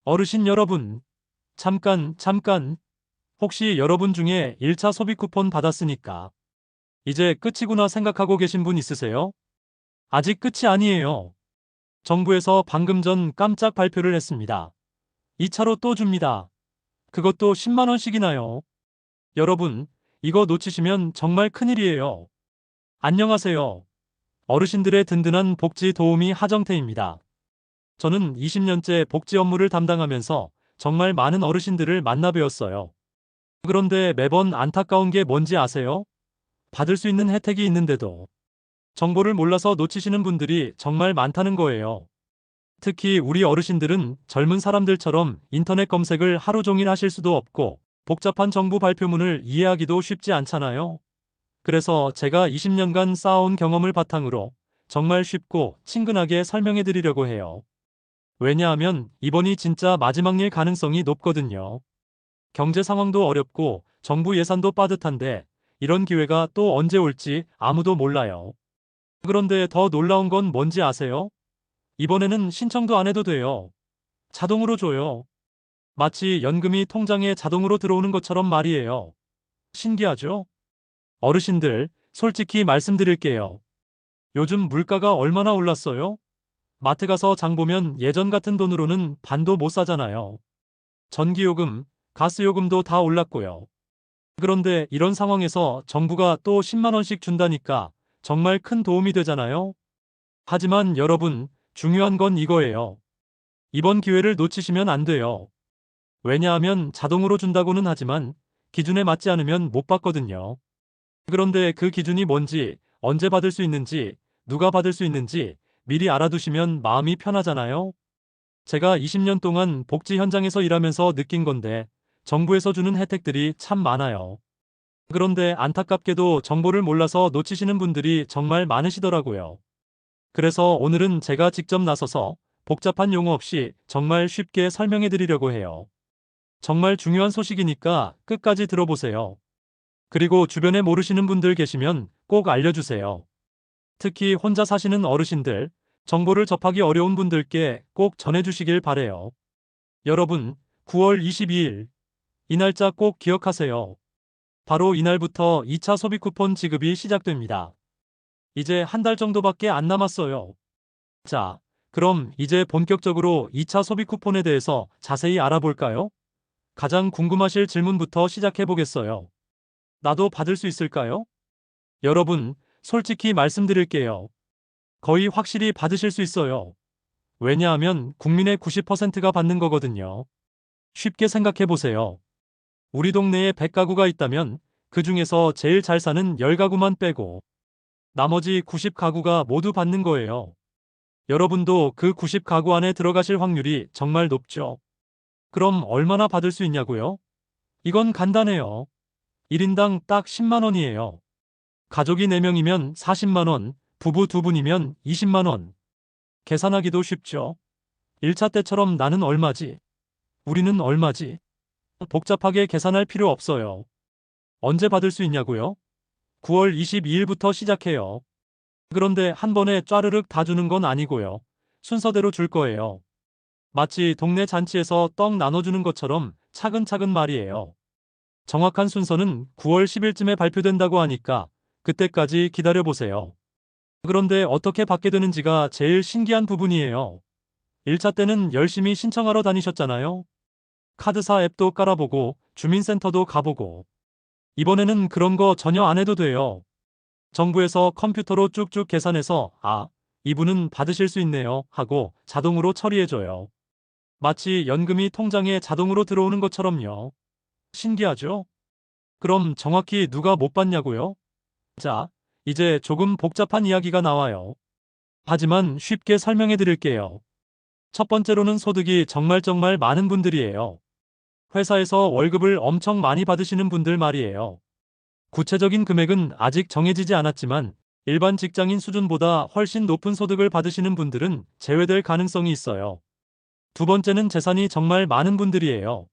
어르신 여러분, 잠깐. 혹시 여러분 중에 1차 소비 쿠폰 받았으니까 이제 끝이구나 생각하고 계신 분 있으세요? 아직 끝이 아니에요. 정부에서 방금 전 깜짝 발표를 했습니다. 2차로 또 줍니다. 그것도 10만 원씩이나요. 여러분, 이거 놓치시면 정말 큰일이에요. 안녕하세요. 어르신들의 든든한 복지 도우미 하정태입니다. 저는 20년째 복지 업무를 담당하면서 정말 많은 어르신들을 만나 뵈었어요. 그런데 매번 안타까운 게 뭔지 아세요? 받을 수 있는 혜택이 있는데도 정보를 몰라서 놓치시는 분들이 정말 많다는 거예요. 특히 우리 어르신들은 젊은 사람들처럼 인터넷 검색을 하루 종일 하실 수도 없고 복잡한 정부 발표문을 이해하기도 쉽지 않잖아요. 그래서 제가 20년간 쌓아온 경험을 바탕으로 정말 쉽고 친근하게 설명해 드리려고 해요. 왜냐하면 이번이 진짜 마지막 일 가능성이 높거든요. 경제 상황도 어렵고 정부 예산도 빠듯한데 이런 기회가 또 언제 올지 아무도 몰라요. 그런데 더 놀라운 건 뭔지 아세요? 이번에는 신청도 안 해도 돼요. 자동으로 줘요. 마치 연금이 통장에 자동으로 들어오는 것처럼 말이에요. 신기하죠? 어르신들, 솔직히 말씀드릴게요. 요즘 물가가 얼마나 올랐어요? 마트 가서 장 보면 예전 같은 돈으로는 반도 못 사잖아요. 전기요금, 가스요금도 다 올랐고요. 그런데 이런 상황에서 정부가 또 10만 원씩 준다니까 정말 큰 도움이 되잖아요. 하지만 여러분, 중요한 건 이거예요. 이번 기회를 놓치시면 안 돼요. 왜냐하면 자동으로 준다고는 하지만 기준에 맞지 않으면 못 받거든요. 그런데 그 기준이 뭔지, 언제 받을 수 있는지, 누가 받을 수 있는지 미리 알아두시면 마음이 편하잖아요. 제가 20년 동안 복지 현장에서 일하면서 느낀 건데 정부에서 주는 혜택들이 참 많아요. 그런데 안타깝게도 정보를 몰라서 놓치시는 분들이 정말 많으시더라고요. 그래서 오늘은 제가 직접 나서서 복잡한 용어 없이 정말 쉽게 설명해 드리려고 해요. 정말 중요한 소식이니까 끝까지 들어보세요. 그리고 주변에 모르시는 분들 계시면 꼭 알려주세요. 특히 혼자 사시는 어르신들, 정보를 접하기 어려운 분들께 꼭 전해주시길 바래요. 여러분, 9월 22일, 이 날짜 꼭 기억하세요. 바로 이날부터 2차 소비 쿠폰 지급이 시작됩니다. 이제 한 달 정도밖에 안 남았어요. 자, 그럼 이제 본격적으로 2차 소비 쿠폰에 대해서 자세히 알아볼까요? 가장 궁금하실 질문부터 시작해 보겠어요. 나도 받을 수 있을까요? 여러분, 솔직히 말씀드릴게요. 거의 확실히 받으실 수 있어요. 왜냐하면 국민의 90%가 받는 거거든요. 쉽게 생각해 보세요. 우리 동네에 100가구가 있다면 그 중에서 제일 잘 사는 10가구만 빼고 나머지 90가구가 모두 받는 거예요. 여러분도 그 90가구 안에 들어가실 확률이 정말 높죠. 그럼 얼마나 받을 수 있냐고요? 이건 간단해요. 1인당 딱 10만 원이에요. 가족이 4명이면 40만 원, 부부 2분이면 20만 원. 계산하기도 쉽죠. 1차 때처럼 나는 얼마지? 우리는 얼마지? 복잡하게 계산할 필요 없어요. 언제 받을 수 있냐고요? 9월 22일부터 시작해요. 그런데 한 번에 짜르륵 다 주는 건 아니고요. 순서대로 줄 거예요. 마치 동네 잔치에서 떡 나눠주는 것처럼 차근차근 말이에요. 정확한 순서는 9월 10일쯤에 발표된다고 하니까 그때까지 기다려보세요. 그런데 어떻게 받게 되는지가 제일 신기한 부분이에요. 1차 때는 열심히 신청하러 다니셨잖아요. 카드사 앱도 깔아보고 주민센터도 가보고. 이번에는 그런 거 전혀 안 해도 돼요. 정부에서 컴퓨터로 쭉쭉 계산해서 이분은 받으실 수 있네요 하고 자동으로 처리해줘요. 마치 연금이 통장에 자동으로 들어오는 것처럼요. 신기하죠? 그럼 정확히 누가 못 받냐고요? 자, 이제 조금 복잡한 이야기가 나와요. 하지만 쉽게 설명해 드릴게요. 첫 번째로는 소득이 정말 많은 분들이에요. 회사에서 월급을 엄청 많이 받으시는 분들 말이에요. 구체적인 금액은 아직 정해지지 않았지만 일반 직장인 수준보다 훨씬 높은 소득을 받으시는 분들은 제외될 가능성이 있어요. 두 번째는 재산이 정말 많은 분들이에요.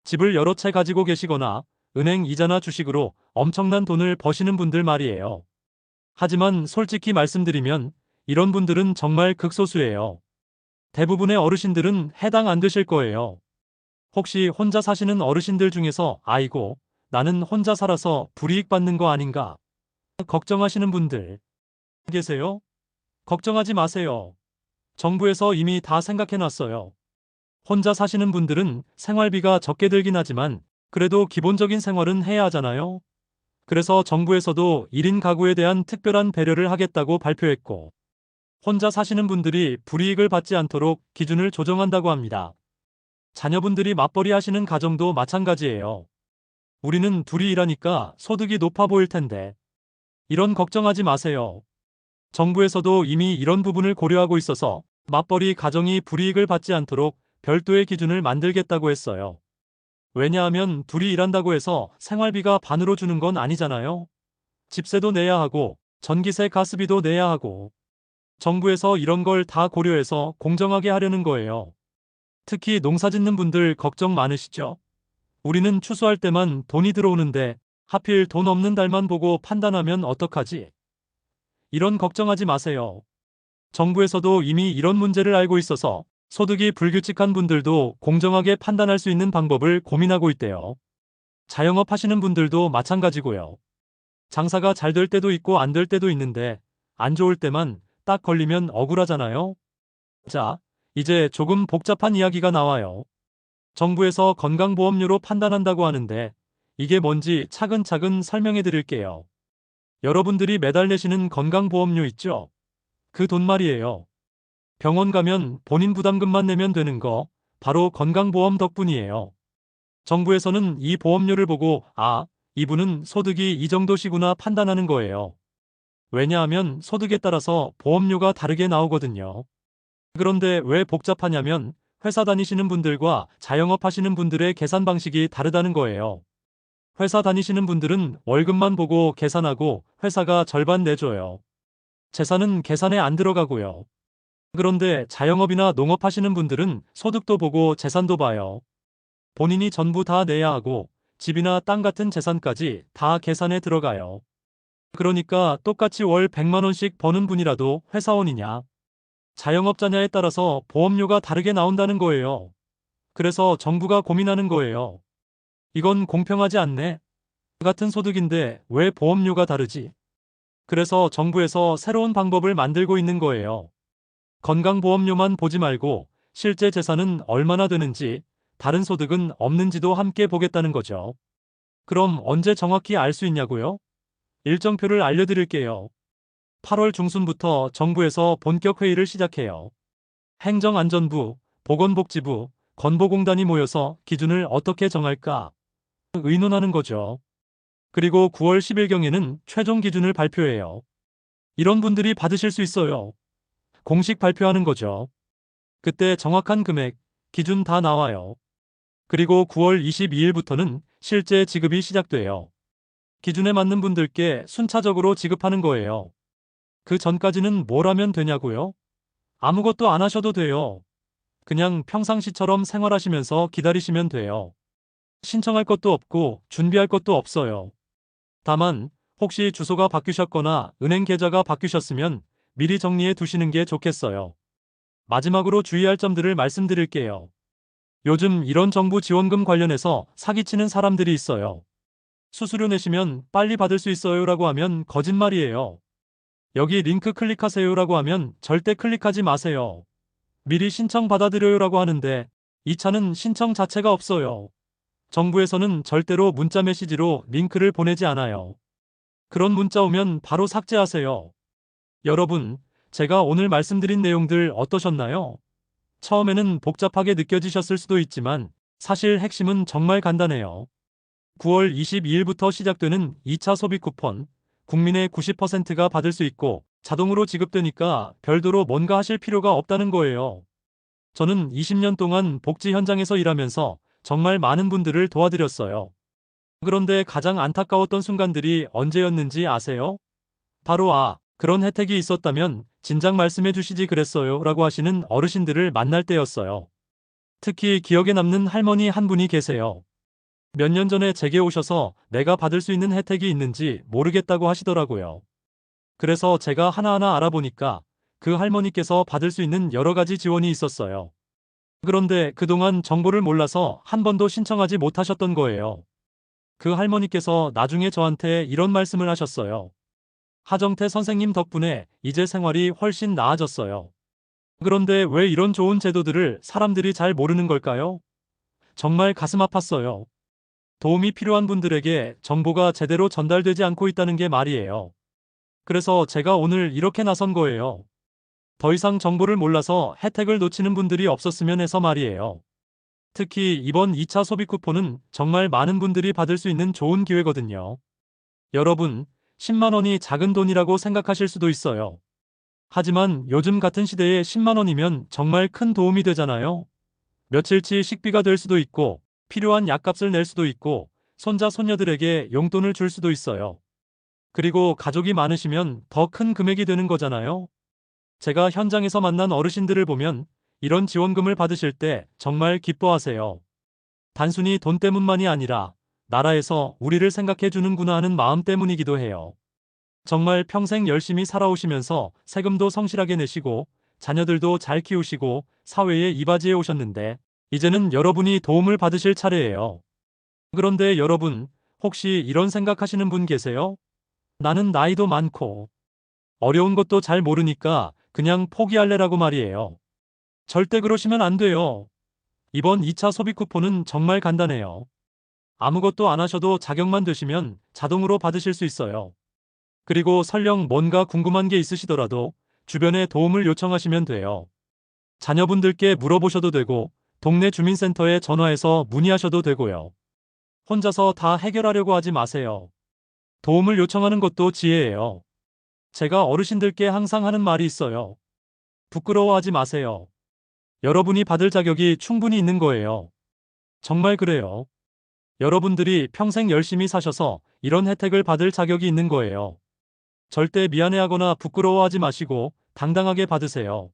집을 여러 채 가지고 계시거나 은행 이자나 주식으로 엄청난 돈을 버시는 분들 말이에요. 하지만 솔직히 말씀드리면 이런 분들은 정말 극소수예요. 대부분의 어르신들은 해당 안 되실 거예요. 혹시 혼자 사시는 어르신들 중에서 아이고, 나는 혼자 살아서 불이익 받는 거 아닌가 걱정하시는 분들 계세요? 걱정하지 마세요. 정부에서 이미 다 생각해 놨어요. 혼자 사시는 분들은 생활비가 적게 들긴 하지만 그래도 기본적인 생활은 해야 하잖아요. 그래서 정부에서도 1인 가구에 대한 특별한 배려를 하겠다고 발표했고, 혼자 사시는 분들이 불이익을 받지 않도록 기준을 조정한다고 합니다. 자녀분들이 맞벌이 하시는 가정도 마찬가지예요. 우리는 둘이 일하니까 소득이 높아 보일 텐데. 이런 걱정하지 마세요. 정부에서도 이미 이런 부분을 고려하고 있어서 맞벌이 가정이 불이익을 받지 않도록 별도의 기준을 만들겠다고 했어요. 왜냐하면 둘이 일한다고 해서 생활비가 반으로 주는 건 아니잖아요. 집세도 내야 하고 전기세 가스비도 내야 하고 정부에서 이런 걸 다 고려해서 공정하게 하려는 거예요. 특히 농사 짓는 분들 걱정 많으시죠? 우리는 추수할 때만 돈이 들어오는데 하필 돈 없는 달만 보고 판단하면 어떡하지? 이런 걱정하지 마세요. 정부에서도 이미 이런 문제를 알고 있어서 소득이 불규칙한 분들도 공정하게 판단할 수 있는 방법을 고민하고 있대요. 자영업 하시는 분들도 마찬가지고요. 장사가 잘 될 때도 있고 안 될 때도 있는데 안 좋을 때만 딱 걸리면 억울하잖아요. 자, 이제 조금 복잡한 이야기가 나와요. 정부에서 건강보험료로 판단한다고 하는데 이게 뭔지 차근차근 설명해 드릴게요. 여러분들이 매달 내시는 건강보험료 있죠? 그 돈 말이에요. 병원 가면 본인 부담금만 내면 되는 거 바로 건강보험 덕분이에요. 정부에서는 이 보험료를 보고 아, 이분은 소득이 이 정도시구나 판단하는 거예요. 왜냐하면 소득에 따라서 보험료가 다르게 나오거든요. 그런데 왜 복잡하냐면 회사 다니시는 분들과 자영업 하시는 분들의 계산 방식이 다르다는 거예요. 회사 다니시는 분들은 월급만 보고 계산하고 회사가 절반 내줘요. 재산은 계산에 안 들어가고요. 그런데 자영업이나 농업하시는 분들은 소득도 보고 재산도 봐요. 본인이 전부 다 내야 하고 집이나 땅 같은 재산까지 다 계산에 들어가요. 그러니까 똑같이 월 100만 원씩 버는 분이라도 회사원이냐, 자영업자냐에 따라서 보험료가 다르게 나온다는 거예요. 그래서 정부가 고민하는 거예요. 이건 공평하지 않네. 같은 소득인데 왜 보험료가 다르지? 그래서 정부에서 새로운 방법을 만들고 있는 거예요. 건강보험료만 보지 말고 실제 재산은 얼마나 되는지, 다른 소득은 없는지도 함께 보겠다는 거죠. 그럼 언제 정확히 알 수 있냐고요? 일정표를 알려드릴게요. 8월 중순부터 정부에서 본격 회의를 시작해요. 행정안전부, 보건복지부, 건보공단이 모여서 기준을 어떻게 정할까 의논하는 거죠. 그리고 9월 10일경에는 최종 기준을 발표해요. 이런 분들이 받으실 수 있어요. 공식 발표하는 거죠. 그때 정확한 금액, 기준 다 나와요. 그리고 9월 22일부터는 실제 지급이 시작돼요. 기준에 맞는 분들께 순차적으로 지급하는 거예요. 그 전까지는 뭘 하면 되냐고요? 아무것도 안 하셔도 돼요. 그냥 평상시처럼 생활하시면서 기다리시면 돼요. 신청할 것도 없고 준비할 것도 없어요. 다만 혹시 주소가 바뀌셨거나 은행 계좌가 바뀌셨으면 미리 정리해 두시는 게 좋겠어요. 마지막으로 주의할 점들을 말씀드릴게요. 요즘 이런 정부 지원금 관련해서 사기치는 사람들이 있어요. 수수료 내시면 빨리 받을 수 있어요라고 하면 거짓말이에요. 여기 링크 클릭하세요라고 하면 절대 클릭하지 마세요. 미리 신청 받아드려요라고 하는데 이 차는 신청 자체가 없어요. 정부에서는 절대로 문자 메시지로 링크를 보내지 않아요. 그런 문자 오면 바로 삭제하세요. 여러분, 제가 오늘 말씀드린 내용들 어떠셨나요? 처음에는 복잡하게 느껴지셨을 수도 있지만 사실 핵심은 정말 간단해요. 9월 22일부터 시작되는 2차 소비 쿠폰, 국민의 90%가 받을 수 있고 자동으로 지급되니까 별도로 뭔가 하실 필요가 없다는 거예요. 저는 20년 동안 복지 현장에서 일하면서 정말 많은 분들을 도와드렸어요. 그런데 가장 안타까웠던 순간들이 언제였는지 아세요? 바로 그런 혜택이 있었다면 진작 말씀해 주시지 그랬어요 라고 하시는 어르신들을 만날 때였어요. 특히 기억에 남는 할머니 한 분이 계세요. 몇 년 전에 제게 오셔서 내가 받을 수 있는 혜택이 있는지 모르겠다고 하시더라고요. 그래서 제가 하나하나 알아보니까 그 할머니께서 받을 수 있는 여러 가지 지원이 있었어요. 그런데 그동안 정보를 몰라서 한 번도 신청하지 못하셨던 거예요. 그 할머니께서 나중에 저한테 이런 말씀을 하셨어요. 하정태 선생님 덕분에 이제 생활이 훨씬 나아졌어요. 그런데 왜 이런 좋은 제도들을 사람들이 잘 모르는 걸까요? 정말 가슴 아팠어요. 도움이 필요한 분들에게 정보가 제대로 전달되지 않고 있다는 게 말이에요. 그래서 제가 오늘 이렇게 나선 거예요. 더 이상 정보를 몰라서 혜택을 놓치는 분들이 없었으면 해서 말이에요. 특히 이번 2차 소비 쿠폰은 정말 많은 분들이 받을 수 있는 좋은 기회거든요. 여러분, 10만 원이 작은 돈이라고 생각하실 수도 있어요. 하지만 요즘 같은 시대에 10만 원이면 정말 큰 도움이 되잖아요. 며칠치 식비가 될 수도 있고, 필요한 약값을 낼 수도 있고, 손자, 손녀들에게 용돈을 줄 수도 있어요. 그리고 가족이 많으시면 더 큰 금액이 되는 거잖아요. 제가 현장에서 만난 어르신들을 보면 이런 지원금을 받으실 때 정말 기뻐하세요. 단순히 돈 때문만이 아니라 나라에서 우리를 생각해 주는구나 하는 마음 때문이기도 해요. 정말 평생 열심히 살아오시면서 세금도 성실하게 내시고 자녀들도 잘 키우시고 사회에 이바지해 오셨는데 이제는 여러분이 도움을 받으실 차례예요. 그런데 여러분, 혹시 이런 생각하시는 분 계세요? 나는 나이도 많고 어려운 것도 잘 모르니까 그냥 포기할래라고 말이에요. 절대 그러시면 안 돼요. 이번 2차 소비 쿠폰은 정말 간단해요. 아무것도 안 하셔도 자격만 되시면 자동으로 받으실 수 있어요. 그리고 설령 뭔가 궁금한 게 있으시더라도 주변에 도움을 요청하시면 돼요. 자녀분들께 물어보셔도 되고 동네 주민센터에 전화해서 문의하셔도 되고요. 혼자서 다 해결하려고 하지 마세요. 도움을 요청하는 것도 지혜예요. 제가 어르신들께 항상 하는 말이 있어요. 부끄러워하지 마세요. 여러분이 받을 자격이 충분히 있는 거예요. 정말 그래요. 여러분들이 평생 열심히 사셔서 이런 혜택을 받을 자격이 있는 거예요. 절대 미안해하거나 부끄러워하지 마시고 당당하게 받으세요.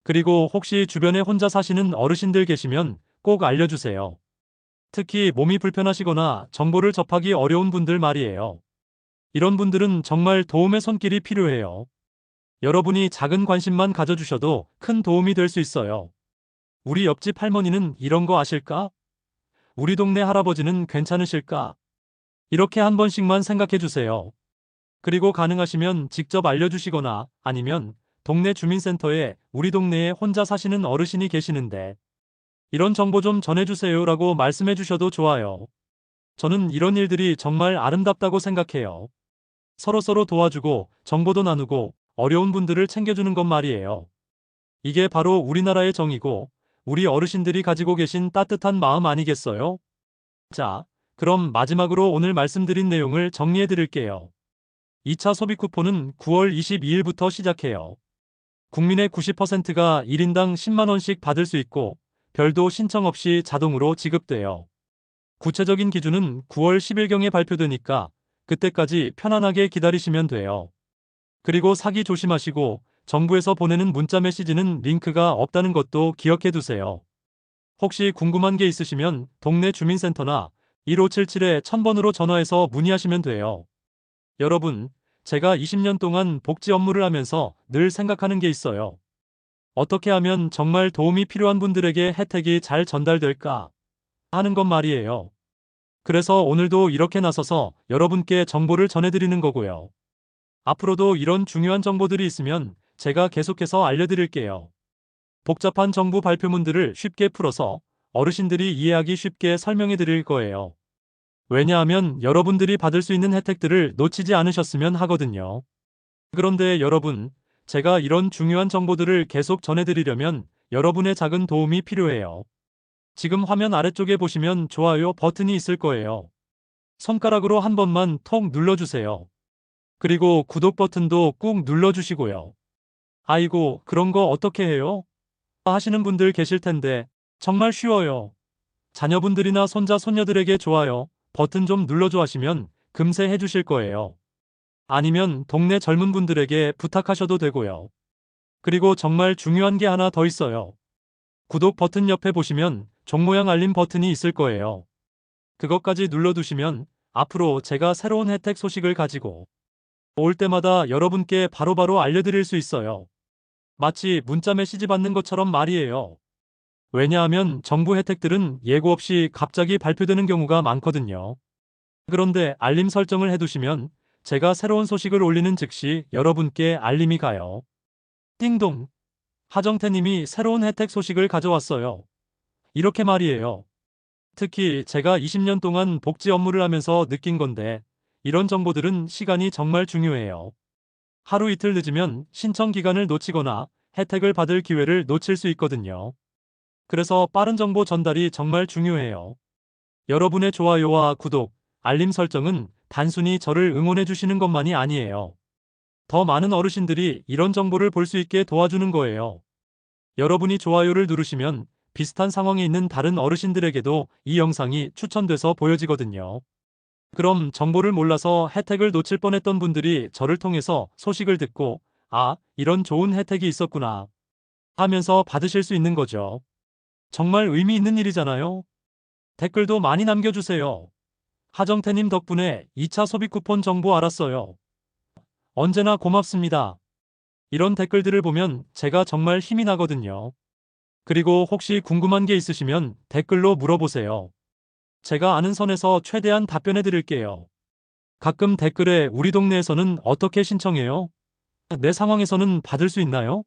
그리고 혹시 주변에 혼자 사시는 어르신들 계시면 꼭 알려주세요. 특히 몸이 불편하시거나 정보를 접하기 어려운 분들 말이에요. 이런 분들은 정말 도움의 손길이 필요해요. 여러분이 작은 관심만 가져주셔도 큰 도움이 될 수 있어요. 우리 옆집 할머니는 이런 거 아실까? 우리 동네 할아버지는 괜찮으실까? 이렇게 한 번씩만 생각해 주세요. 그리고 가능하시면 직접 알려주시거나 아니면 동네 주민센터에 우리 동네에 혼자 사시는 어르신이 계시는데 이런 정보 좀 전해주세요라고 말씀해 주셔도 좋아요. 저는 이런 일들이 정말 아름답다고 생각해요. 서로서로 도와주고 정보도 나누고 어려운 분들을 챙겨주는 것 말이에요. 이게 바로 우리나라의 정이고 우리 어르신들이 가지고 계신 따뜻한 마음 아니겠어요? 자, 그럼 마지막으로 오늘 말씀드린 내용을 정리해 드릴게요. 2차 소비 쿠폰은 9월 22일부터 시작해요. 국민의 90%가 1인당 10만 원씩 받을 수 있고 별도 신청 없이 자동으로 지급돼요. 구체적인 기준은 9월 10일경에 발표되니까 그때까지 편안하게 기다리시면 돼요. 그리고 사기 조심하시고 정부에서 보내는 문자 메시지는 링크가 없다는 것도 기억해 두세요. 혹시 궁금한 게 있으시면 동네 주민센터나 1577-1000번으로 전화해서 문의하시면 돼요. 여러분, 제가 20년 동안 복지 업무를 하면서 늘 생각하는 게 있어요. 어떻게 하면 정말 도움이 필요한 분들에게 혜택이 잘 전달될까 하는 것 말이에요. 그래서 오늘도 이렇게 나서서 여러분께 정보를 전해드리는 거고요. 앞으로도 이런 중요한 정보들이 있으면 제가 계속해서 알려드릴게요. 복잡한 정부 발표문들을 쉽게 풀어서 어르신들이 이해하기 쉽게 설명해 드릴 거예요. 왜냐하면 여러분들이 받을 수 있는 혜택들을 놓치지 않으셨으면 하거든요. 그런데 여러분, 제가 이런 중요한 정보들을 계속 전해드리려면 여러분의 작은 도움이 필요해요. 지금 화면 아래쪽에 보시면 좋아요 버튼이 있을 거예요. 손가락으로 한 번만 톡 눌러주세요. 그리고 구독 버튼도 꾹 눌러주시고요. 아이고, 그런 거 어떻게 해요? 하시는 분들 계실 텐데 정말 쉬워요. 자녀분들이나 손자, 손녀들에게 좋아요 버튼 좀 눌러줘 하시면 금세 해주실 거예요. 아니면 동네 젊은 분들에게 부탁하셔도 되고요. 그리고 정말 중요한 게 하나 더 있어요. 구독 버튼 옆에 보시면 종 모양 알림 버튼이 있을 거예요. 그것까지 눌러두시면 앞으로 제가 새로운 혜택 소식을 가지고 올 때마다 여러분께 바로바로 알려드릴 수 있어요. 마치 문자 메시지 받는 것처럼 말이에요. 왜냐하면 정부 혜택들은 예고 없이 갑자기 발표되는 경우가 많거든요. 그런데 알림 설정을 해두시면 제가 새로운 소식을 올리는 즉시 여러분께 알림이 가요. 띵동. 하정태님이 새로운 혜택 소식을 가져왔어요. 이렇게 말이에요. 특히 제가 20년 동안 복지 업무를 하면서 느낀 건데 이런 정보들은 시간이 정말 중요해요. 하루 이틀 늦으면 신청 기간을 놓치거나 혜택을 받을 기회를 놓칠 수 있거든요. 그래서 빠른 정보 전달이 정말 중요해요. 여러분의 좋아요와 구독, 알림 설정은 단순히 저를 응원해 주시는 것만이 아니에요. 더 많은 어르신들이 이런 정보를 볼 수 있게 도와주는 거예요. 여러분이 좋아요를 누르시면 비슷한 상황에 있는 다른 어르신들에게도 이 영상이 추천돼서 보여지거든요. 그럼 정보를 몰라서 혜택을 놓칠 뻔했던 분들이 저를 통해서 소식을 듣고 아, 이런 좋은 혜택이 있었구나 하면서 받으실 수 있는 거죠. 정말 의미 있는 일이잖아요. 댓글도 많이 남겨주세요. 하정태님 덕분에 2차 소비 쿠폰 정보 알았어요. 언제나 고맙습니다. 이런 댓글들을 보면 제가 정말 힘이 나거든요. 그리고 혹시 궁금한 게 있으시면 댓글로 물어보세요. 제가 아는 선에서 최대한 답변해 드릴게요. 가끔 댓글에 우리 동네에서는 어떻게 신청해요? 내 상황에서는 받을 수 있나요?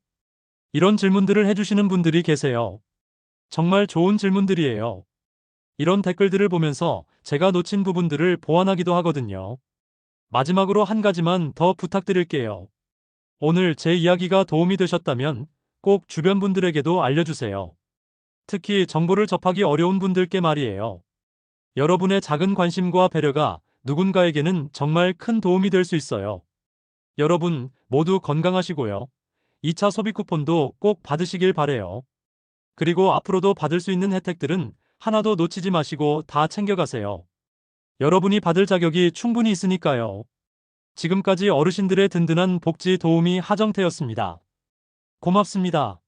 이런 질문들을 해주시는 분들이 계세요. 정말 좋은 질문들이에요. 이런 댓글들을 보면서 제가 놓친 부분들을 보완하기도 하거든요. 마지막으로 한 가지만 더 부탁드릴게요. 오늘 제 이야기가 도움이 되셨다면 꼭 주변 분들에게도 알려주세요. 특히 정보를 접하기 어려운 분들께 말이에요. 여러분의 작은 관심과 배려가 누군가에게는 정말 큰 도움이 될 수 있어요. 여러분 모두 건강하시고요. 2차 소비 쿠폰도 꼭 받으시길 바래요. 그리고 앞으로도 받을 수 있는 혜택들은 하나도 놓치지 마시고 다 챙겨가세요. 여러분이 받을 자격이 충분히 있으니까요. 지금까지 어르신들의 든든한 복지 도우미 하정태였습니다. 고맙습니다.